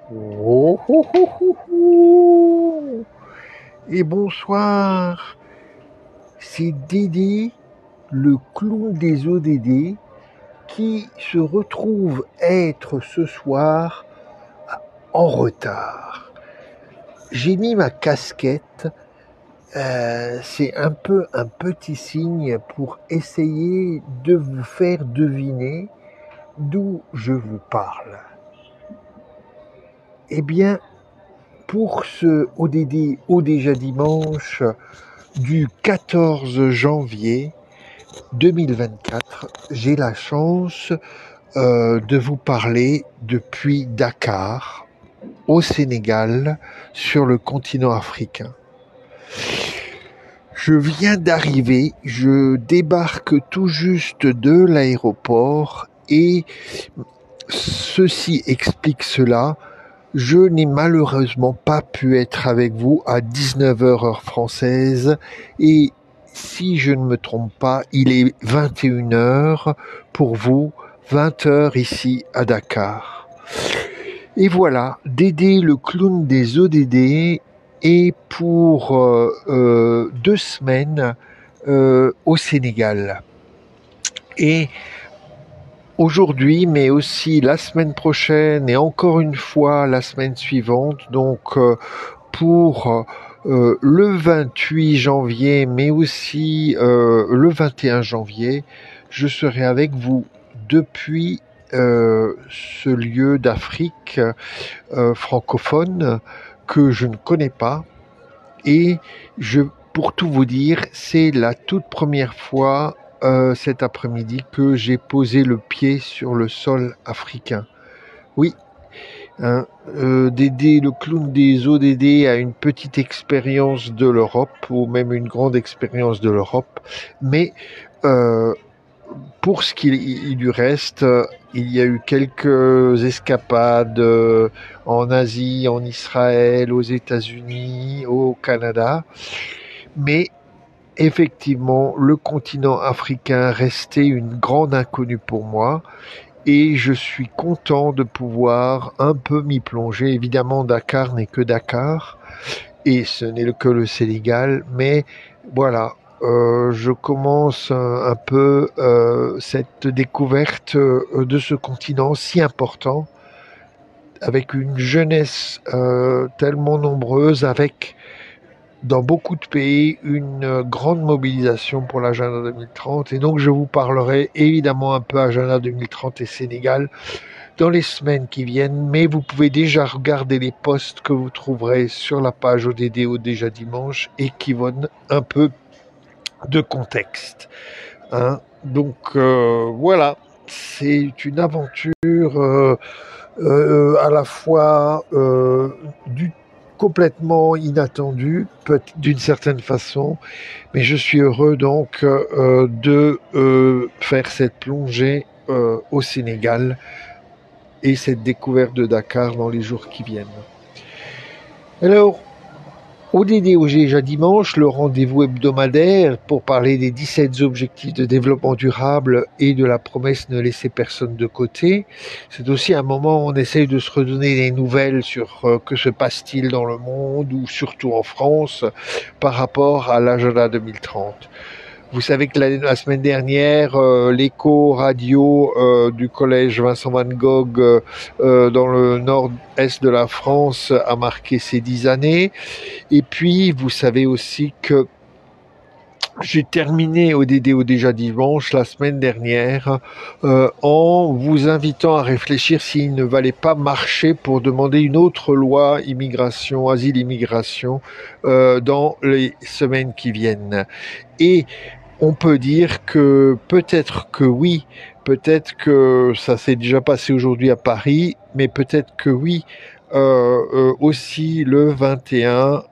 Oh, oh, oh, oh, oh. Et bonsoir, c'est Dédé, le clown des ODD, qui se retrouve être ce soir en retard. J'ai mis ma casquette, c'est un peu un petit signe pour essayer de vous faire deviner d'où je vous parle. Eh bien, pour ce ODD au déjà dimanche du 14 janvier 2024, j'ai la chance de vous parler depuis Dakar, au Sénégal, sur le continent africain. Je viens d'arriver, je débarque tout juste de l'aéroport et ceci explique cela. Je n'ai malheureusement pas pu être avec vous à 19h heure française et si je ne me trompe pas, il est 21h pour vous, 20h ici à Dakar. Et voilà, Dédé le clown des ODD est pour 2 semaines au Sénégal. Et aujourd'hui, mais aussi la semaine prochaine et encore une fois la semaine suivante, donc pour le 28 janvier, mais aussi le 21 janvier, je serai avec vous depuis ce lieu d'Afrique francophone que je ne connais pas. Et pour tout vous dire, c'est la toute première fois cet après-midi que j'ai posé le pied sur le sol africain. Oui, Dédé, le clown des ODD, a une petite expérience de l'Europe, ou même une grande expérience de l'Europe, mais pour ce qui du reste, il y a eu quelques escapades en Asie, en Israël, aux États-Unis, au Canada, mais effectivement, le continent africain restait une grande inconnue pour moi et je suis content de pouvoir un peu m'y plonger. Évidemment, Dakar n'est que Dakar et ce n'est que le Sénégal, mais voilà, je commence un peu cette découverte de ce continent si important, avec une jeunesse tellement nombreuse, avec dans beaucoup de pays une grande mobilisation pour l'agenda 2030 et donc je vous parlerai évidemment un peu agenda 2030 et Sénégal dans les semaines qui viennent, mais vous pouvez déjà regarder les posts que vous trouverez sur la page ODD au déjà dimanche et qui donnent un peu de contexte. Hein. Donc voilà, c'est une aventure à la fois complètement inattendu, d'une certaine façon, mais je suis heureux donc de faire cette plongée au Sénégal et cette découverte de Dakar dans les jours qui viennent. Alors, ODD au déjà dimanche, le rendez-vous hebdomadaire pour parler des 17 objectifs de développement durable et de la promesse ne laisser personne de côté. C'est aussi un moment où on essaye de se redonner des nouvelles sur que se passe-t-il dans le monde ou surtout en France par rapport à l'agenda 2030. Vous savez que la semaine dernière, l'écho radio du collège Vincent Van Gogh dans le nord-est de la France a marqué ses 10 années. Et puis, vous savez aussi que j'ai terminé ODD au déjà dimanche la semaine dernière en vous invitant à réfléchir s'il ne valait pas marcher pour demander une autre loi immigration, asile-immigration dans les semaines qui viennent. Et on peut dire que peut-être que oui, peut-être que ça s'est déjà passé aujourd'hui à Paris, mais peut-être que oui, aussi le 21,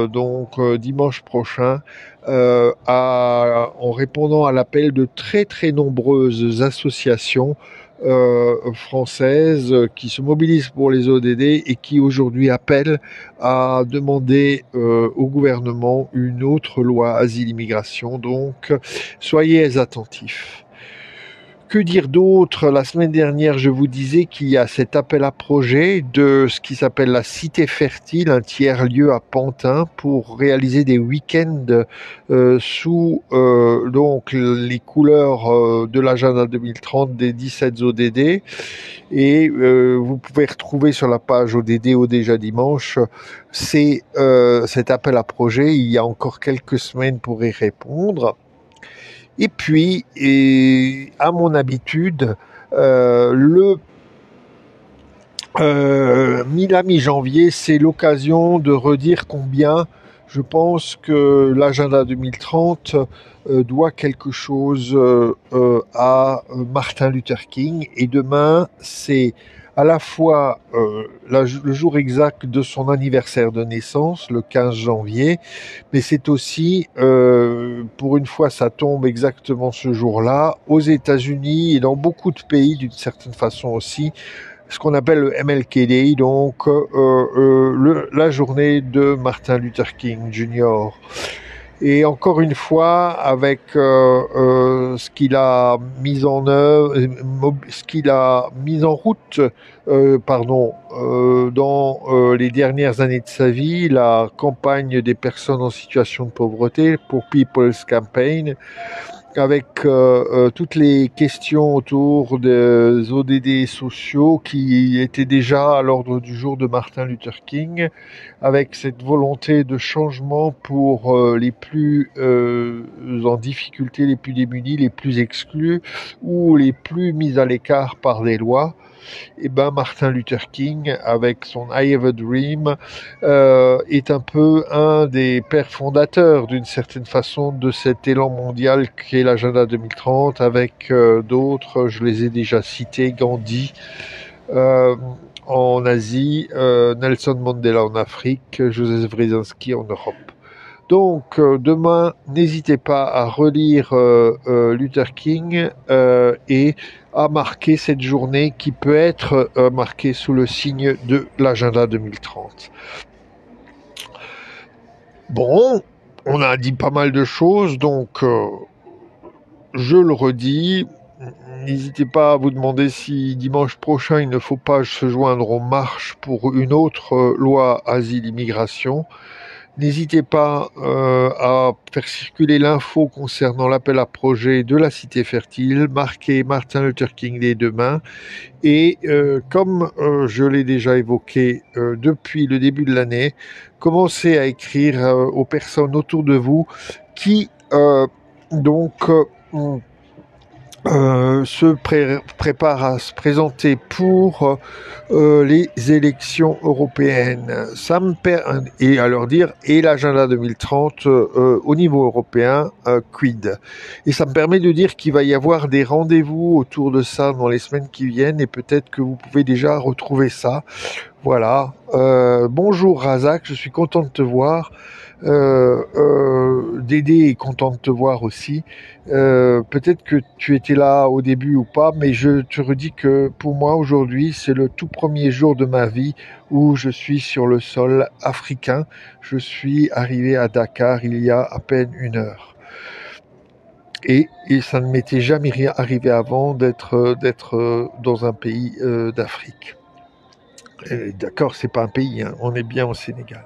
donc dimanche prochain, en répondant à l'appel de très très nombreuses associations françaises qui se mobilisent pour les ODD et qui aujourd'hui appellent à demander au gouvernement une autre loi asile-immigration. Donc, soyez attentifs. Que dire d'autre? La semaine dernière, je vous disais qu'il y a cet appel à projet de ce qui s'appelle la Cité Fertile, un tiers-lieu à Pantin, pour réaliser des week-ends sous donc les couleurs de l'agenda 2030 des 17 ODD. Et vous pouvez retrouver sur la page ODD au déjà dimanche cet appel à projet. Il y a encore quelques semaines pour y répondre. Et puis, à mon habitude, la mi-janvier, c'est l'occasion de redire combien je pense que l'agenda 2030 doit quelque chose à Martin Luther King. Et demain, c'est à la fois le jour exact de son anniversaire de naissance, le 15 janvier, mais c'est aussi, pour une fois, ça tombe exactement ce jour-là, aux États-Unis et dans beaucoup de pays d'une certaine façon aussi, ce qu'on appelle le MLK Day, donc la journée de Martin Luther King Jr. Et encore une fois, avec ce qu'il a mis en œuvre, ce qu'il a mis en route, dans les dernières années de sa vie, la campagne des personnes en situation de pauvreté pour People's Campaign, avec toutes les questions autour des ODD sociaux qui étaient déjà à l'ordre du jour de Martin Luther King, avec cette volonté de changement pour les plus en difficulté, les plus démunis, les plus exclus ou les plus mis à l'écart par des lois. Et ben Martin Luther King, avec son I Have a Dream, est un peu un des pères fondateurs d'une certaine façon de cet élan mondial qu'est l'agenda 2030, avec d'autres, je les ai déjà cités, Gandhi en Asie, Nelson Mandela en Afrique, Joseph Brzezinski en Europe. Donc demain, n'hésitez pas à relire Luther King et à marquer cette journée qui peut être marquée sous le signe de l'agenda 2030. Bon, on a dit pas mal de choses, donc je le redis. N'hésitez pas à vous demander si dimanche prochain il ne faut pas se joindre aux marches pour une autre loi asile-immigration. N'hésitez pas à faire circuler l'info concernant l'appel à projet de la Cité Fertile, marqué Martin Luther King Day demain. Et comme je l'ai déjà évoqué depuis le début de l'année, commencez à écrire aux personnes autour de vous qui se prépare à se présenter pour les élections européennes. Et à leur dire, et l'agenda 2030 au niveau européen, quid. Et ça me permet de dire qu'il va y avoir des rendez-vous autour de ça dans les semaines qui viennent, et peut-être que vous pouvez déjà retrouver ça. Voilà. Bonjour Razak, je suis content de te voir. Dédé est content de te voir aussi. Peut-être que tu étais là au début ou pas, mais je te redis que pour moi aujourd'hui, c'est le tout premier jour de ma vie où je suis sur le sol africain. Je suis arrivé à Dakar il y a à peine 1 heure. Et ça ne m'était jamais arrivé avant d'être dans un pays d'Afrique. D'accord, c'est pas un pays, hein, on est bien au Sénégal.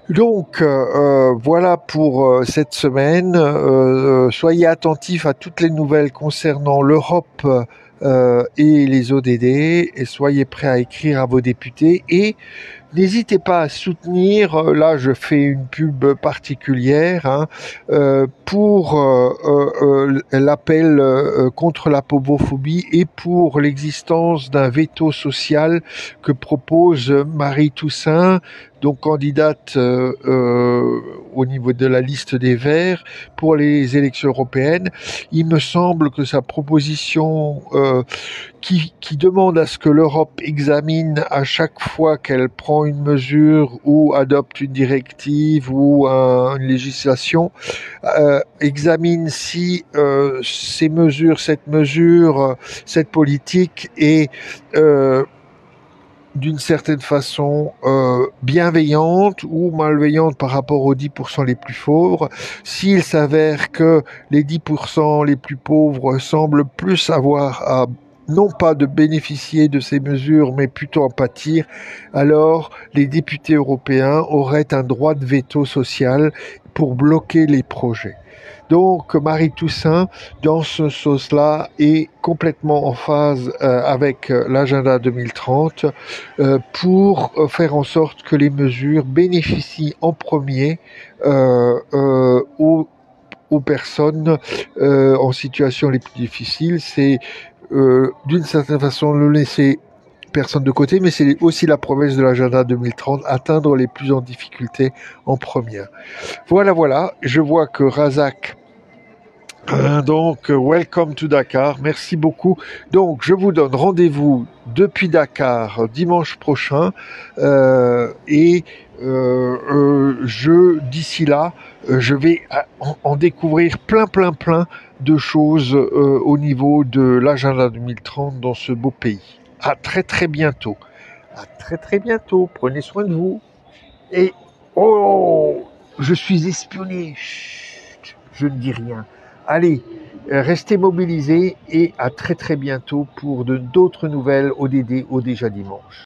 Donc voilà pour cette semaine. Soyez attentifs à toutes les nouvelles concernant l'Europe et les ODD, et soyez prêts à écrire à vos députés, et n'hésitez pas à soutenir, là je fais une pub particulière, hein, pour l'appel contre la pauvophobie et pour l'existence d'un veto social que propose Marie Toussaint, donc candidate au niveau de la liste des Verts pour les élections européennes. Il me semble que sa proposition qui demande à ce que l'Europe examine à chaque fois qu'elle prend une mesure ou adopte une directive ou une législation, examine si cette politique est d'une certaine façon bienveillante ou malveillante par rapport aux 10% les plus pauvres. S'il s'avère que les 10% les plus pauvres semblent plus avoir à non pas de bénéficier de ces mesures, mais plutôt en pâtir, alors les députés européens auraient un droit de veto social pour bloquer les projets. Donc Marie Toussaint, dans ce sens-là, est complètement en phase avec l'agenda 2030 pour faire en sorte que les mesures bénéficient en premier aux personnes en situation les plus difficiles. C'est d'une certaine façon le laisser personne de côté, mais c'est aussi la promesse de l'agenda 2030, atteindre les plus en difficulté en première. Voilà, je vois que Razak donc, welcome to Dakar. Merci beaucoup. Donc, je vous donne rendez-vous depuis Dakar dimanche prochain d'ici là, je vais en découvrir plein de choses au niveau de l'agenda 2030 dans ce beau pays. À très bientôt. À très bientôt. Prenez soin de vous. Et oh, je suis espionné. Chut, je ne dis rien. Allez, restez mobilisés et à très bientôt pour d'autres nouvelles ODD au déjà dimanche.